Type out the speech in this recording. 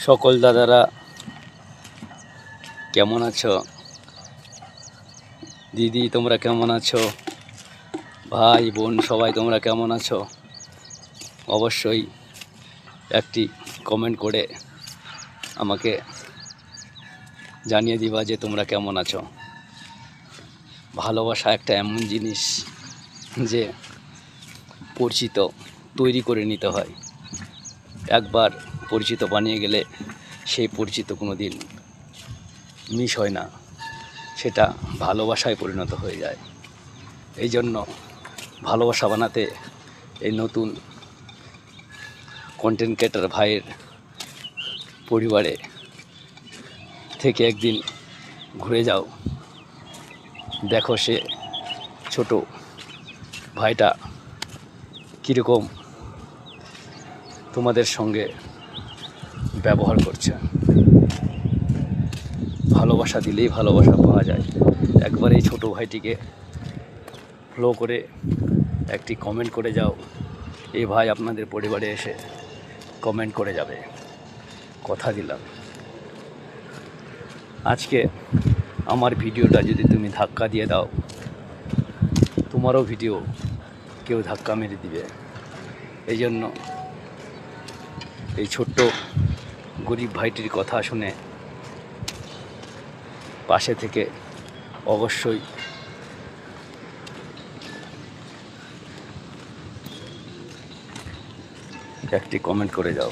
সকল দাদারা কেমন আছো? দিদি তোমরা কেমন আছো? ভাই বোন সবাই তোমরা কেমন আছো? অবশ্যই একটি কমেন্ট করে আমাকে জানিয়ে দিবা যে তোমরা কেমন আছো। ভালোবাসা একটা এমন জিনিস যে পরিচিত তৈরি করে নিতে হয়। একবার পরিচিত বানিয়ে গেলে সেই পরিচিত কোনো দিন মিস হয় না, সেটা ভালোবাসায় পরিণত হয়ে যায়। এই জন্য ভালোবাসা বানাতে এই নতুন কন্টেন্ট ক্রিয়েটর ভাইয়ের পরিবারে থেকে একদিন ঘুরে যাও, দেখো সে ছোট ভাইটা কীরকম তোমাদের সঙ্গে ব্যবহার করছে। ভালোবাসা দিলেই ভালোবাসা পাওয়া যায়। একবার এই ছোটো ভাইটিকে ফলো করে একটি কমেন্ট করে যাও, এই ভাই আপনাদের পরিবারে এসে কমেন্ট করে যাবে, কথা দিলাম। আজকে আমার ভিডিওটা যদি তুমি ধাক্কা দিয়ে দাও, তোমারও ভিডিও কেউ ধাক্কা মেরে দিবে। এই জন্য এই ছোট্ট গরিব ভাইটির কথা শুনে পাশে থেকে অবশ্যই একটি কমেন্ট করে যাও।